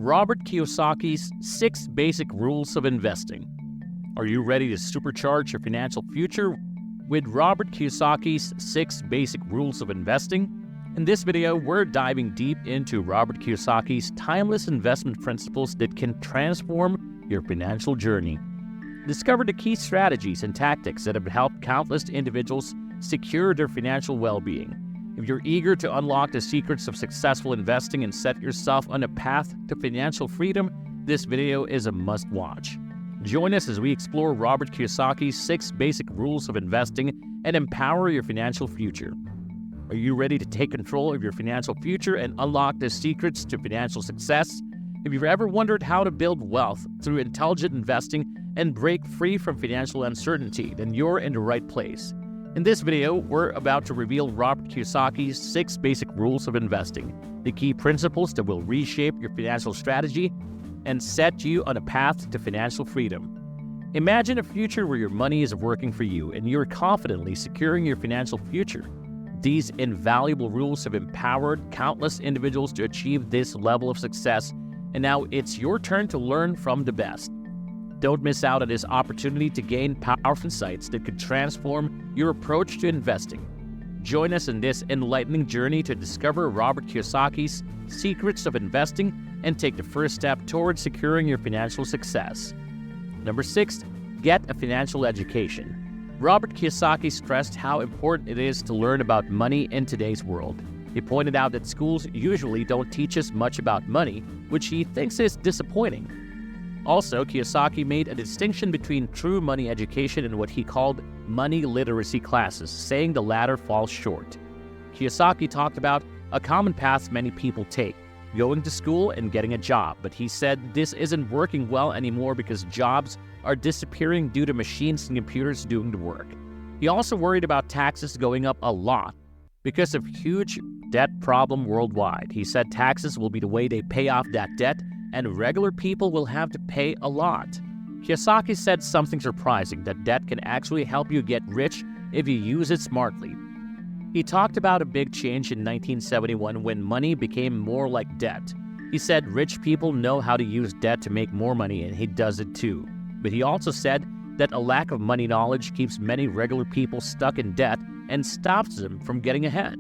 Robert Kiyosaki's 6 Basic Rules of Investing. Are you ready to supercharge your financial future with Robert Kiyosaki's 6 Basic Rules of Investing? In this video, we're diving deep into Robert Kiyosaki's timeless investment principles that can transform your financial journey. Discover the key strategies and tactics that have helped countless individuals secure their financial well-being. If you're eager to unlock the secrets of successful investing and set yourself on a path to financial freedom, this video is a must-watch. Join us as we explore Robert Kiyosaki's 6 Basic Rules of Investing and empower your financial future. Are you ready to take control of your financial future and unlock the secrets to financial success? If you've ever wondered how to build wealth through intelligent investing and break free from financial uncertainty, then you're in the right place. In this video, we're about to reveal Robert Kiyosaki's 6 Basic Rules of Investing, the key principles that will reshape your financial strategy and set you on a path to financial freedom. Imagine a future where your money is working for you and you're confidently securing your financial future. These invaluable rules have empowered countless individuals to achieve this level of success, and now it's your turn to learn from the best. Don't miss out on this opportunity to gain powerful insights that could transform your approach to investing. Join us in this enlightening journey to discover Robert Kiyosaki's secrets of investing and take the first step towards securing your financial success. Number 6, get a financial education. Robert Kiyosaki stressed how important it is to learn about money in today's world. He pointed out that schools usually don't teach us much about money, which he thinks is disappointing. Also, Kiyosaki made a distinction between true money education and what he called money literacy classes, saying the latter falls short. Kiyosaki talked about a common path many people take, going to school and getting a job, but he said this isn't working well anymore because jobs are disappearing due to machines and computers doing the work. He also worried about taxes going up a lot because of huge debt problem worldwide. He said taxes will be the way they pay off that debt, and regular people will have to pay a lot. Kiyosaki said something surprising, that debt can actually help you get rich if you use it smartly. He talked about a big change in 1971 when money became more like debt. He said rich people know how to use debt to make more money, and he does it too. But he also said that a lack of money knowledge keeps many regular people stuck in debt and stops them from getting ahead.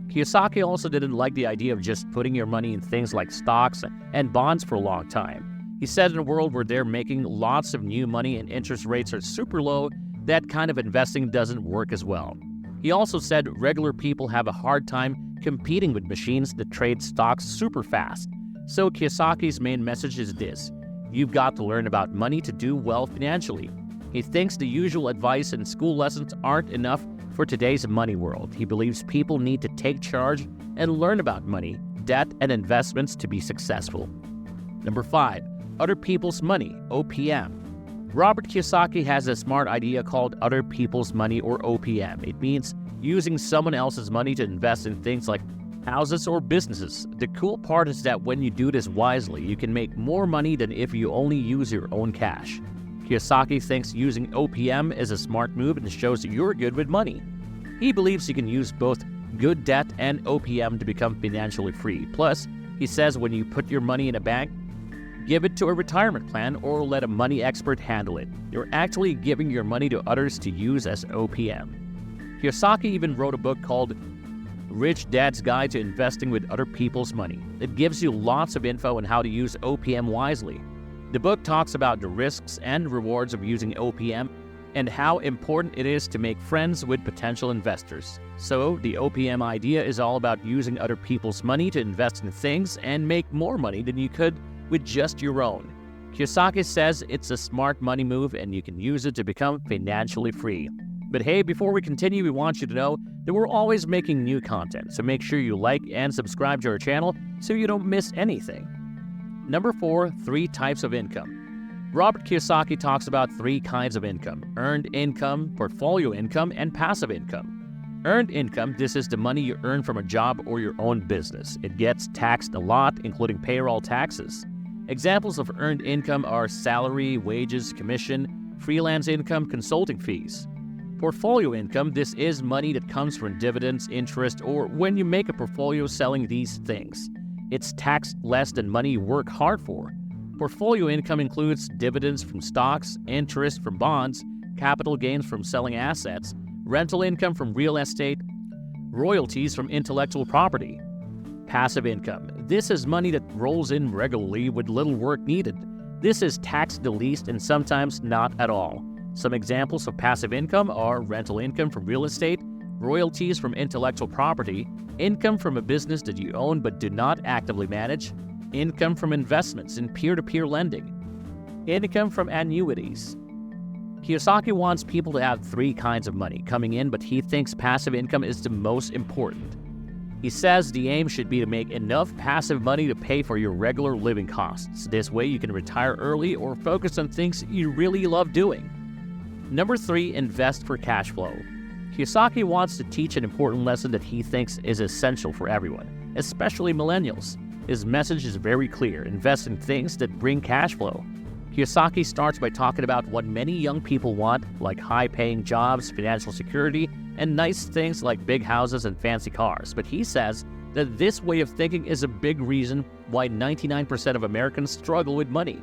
Kiyosaki also didn't like the idea of just putting your money in things like stocks and bonds for a long time. He said in a world where they're making lots of new money and interest rates are super low, that kind of investing doesn't work as well. He also said regular people have a hard time competing with machines that trade stocks super fast. So Kiyosaki's main message is this: you've got to learn about money to do well financially. He thinks the usual advice and school lessons aren't enough for today's money world. He believes people need to take charge and learn about money, debt, and investments to be successful. Number 5, other people's money, OPM. Robert Kiyosaki has a smart idea called other people's money, or OPM. It means using someone else's money to invest in things like houses or businesses. The cool part is that when you do this wisely, you can make more money than if you only use your own cash. Kiyosaki thinks using OPM is a smart move and shows that you're good with money. He believes you can use both good debt and OPM to become financially free. Plus, he says when you put your money in a bank, give it to a retirement plan or let a money expert handle it. You're actually giving your money to others to use as OPM. Kiyosaki even wrote a book called Rich Dad's Guide to Investing with Other People's Money. It gives you lots of info on how to use OPM wisely. The book talks about the risks and rewards of using OPM and how important it is to make friends with potential investors. So, the OPM idea is all about using other people's money to invest in things and make more money than you could with just your own. Kiyosaki says it's a smart money move and you can use it to become financially free. But hey, before we continue, we want you to know that we're always making new content, so make sure you like and subscribe to our channel so you don't miss anything. Number 4, 3 types of income. Robert Kiyosaki talks about 3 kinds of income: earned income, portfolio income, and passive income. Earned income, this is the money you earn from a job or your own business. It gets taxed a lot, including payroll taxes. Examples of earned income are salary, wages, commission, freelance income, consulting fees. Portfolio income, this is money that comes from dividends, interest, or when you make a portfolio selling these things. It's taxed less than money you work hard for. Portfolio income includes dividends from stocks, interest from bonds, capital gains from selling assets, rental income from real estate, royalties from intellectual property. Passive income. This is money that rolls in regularly with little work needed. This is taxed the least and sometimes not at all. Some examples of passive income are rental income from real estate, royalties from intellectual property, income from a business that you own but do not actively manage, income from investments in peer-to-peer lending, income from annuities. Kiyosaki wants people to have 3 kinds of money coming in, but he thinks passive income is the most important. He says the aim should be to make enough passive money to pay for your regular living costs. This way you can retire early or focus on things you really love doing. Number 3, invest for cash flow. Kiyosaki wants to teach an important lesson that he thinks is essential for everyone, especially millennials. His message is very clear: invest in things that bring cash flow. Kiyosaki starts by talking about what many young people want, like high-paying jobs, financial security, and nice things like big houses and fancy cars. But he says that this way of thinking is a big reason why 99% of Americans struggle with money.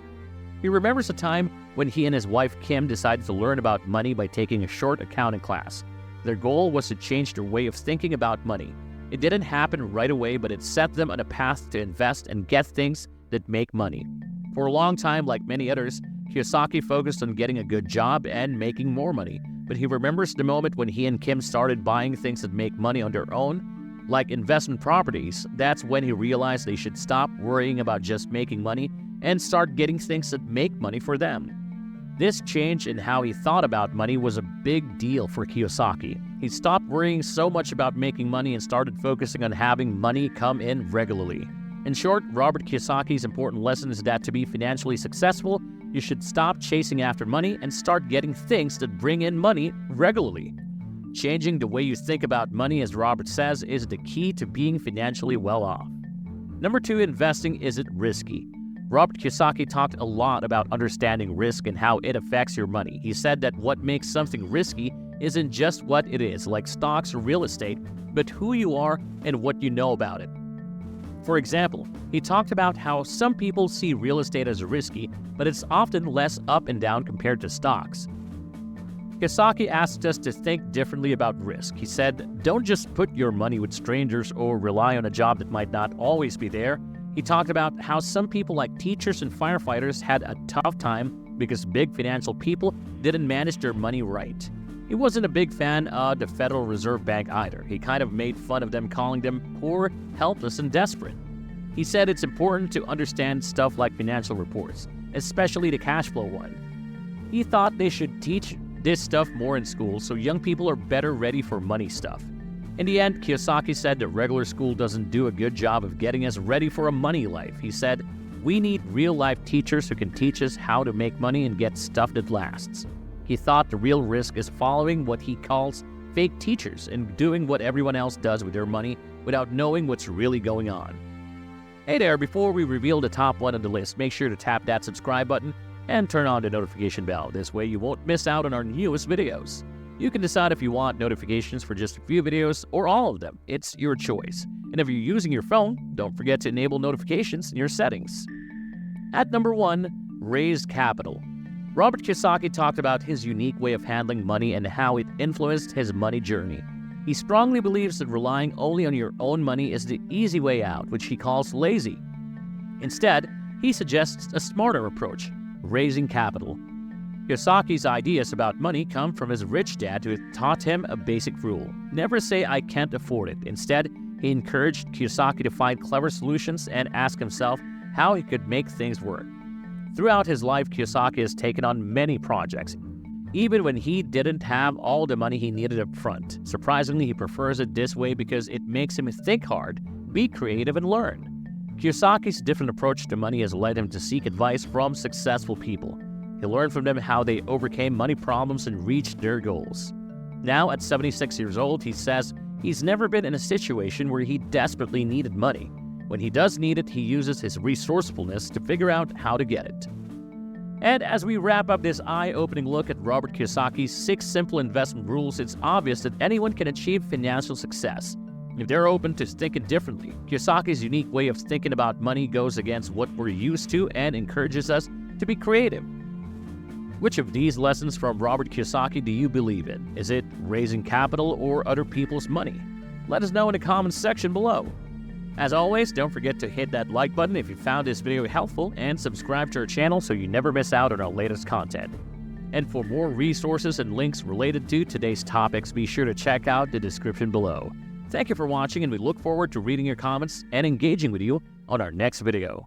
He remembers a time when he and his wife Kim decided to learn about money by taking a short accounting class. Their goal was to change their way of thinking about money. It didn't happen right away, but it set them on a path to invest and get things that make money. For a long time, like many others, Kiyosaki focused on getting a good job and making more money. But he remembers the moment when he and Kim started buying things that make money on their own, like investment properties. That's when he realized they should stop worrying about just making money and start getting things that make money for them. This change in how he thought about money was a big deal for Kiyosaki. He stopped worrying so much about making money and started focusing on having money come in regularly. In short, Robert Kiyosaki's important lesson is that to be financially successful, you should stop chasing after money and start getting things that bring in money regularly. Changing the way you think about money, as Robert says, is the key to being financially well off. Number 2, investing isn't risky. Robert Kiyosaki talked a lot about understanding risk and how it affects your money. He said that what makes something risky isn't just what it is, like stocks or real estate, but who you are and what you know about it. For example, he talked about how some people see real estate as risky, but it's often less up and down compared to stocks. Kiyosaki asked us to think differently about risk. He said, don't just put your money with strangers or rely on a job that might not always be there. He talked about how some people like teachers and firefighters had a tough time because big financial people didn't manage their money right. He wasn't a big fan of the Federal Reserve Bank either. He kind of made fun of them, calling them poor, helpless, and desperate. He said it's important to understand stuff like financial reports, especially the cash flow one. He thought they should teach this stuff more in school so young people are better ready for money stuff. In the end, Kiyosaki said that regular school doesn't do a good job of getting us ready for a money life. He said, we need real-life teachers who can teach us how to make money and get stuff that lasts. He thought the real risk is following what he calls fake teachers and doing what everyone else does with their money without knowing what's really going on. Hey there, before we reveal the top 1 on the list, make sure to tap that subscribe button and turn on the notification bell. This way you won't miss out on our newest videos. You can decide if you want notifications for just a few videos or all of them. It's your choice. And if you're using your phone, don't forget to enable notifications in your settings. At number 1, raise capital. Robert Kiyosaki talked about his unique way of handling money and how it influenced his money journey. He strongly believes that relying only on your own money is the easy way out, which he calls lazy. Instead, he suggests a smarter approach, raising capital. Kiyosaki's ideas about money come from his rich dad who taught him a basic rule: never say I can't afford it. Instead, he encouraged Kiyosaki to find clever solutions and ask himself how he could make things work. Throughout his life, Kiyosaki has taken on many projects, even when he didn't have all the money he needed up front. Surprisingly, he prefers it this way because it makes him think hard, be creative, and learn. Kiyosaki's different approach to money has led him to seek advice from successful people. He learned from them how they overcame money problems and reached their goals. Now, at 76 years old, he says he's never been in a situation where he desperately needed money. When he does need it, he uses his resourcefulness to figure out how to get it. And as we wrap up this eye-opening look at Robert Kiyosaki's 6 simple investment rules, it's obvious that anyone can achieve financial success. If they're open to thinking differently, Kiyosaki's unique way of thinking about money goes against what we're used to and encourages us to be creative. Which of these lessons from Robert Kiyosaki do you believe in? Is it raising capital or other people's money? Let us know in the comments section below. As always, don't forget to hit that like button if you found this video helpful and subscribe to our channel so you never miss out on our latest content. And for more resources and links related to today's topics, be sure to check out the description below. Thank you for watching, and we look forward to reading your comments and engaging with you on our next video.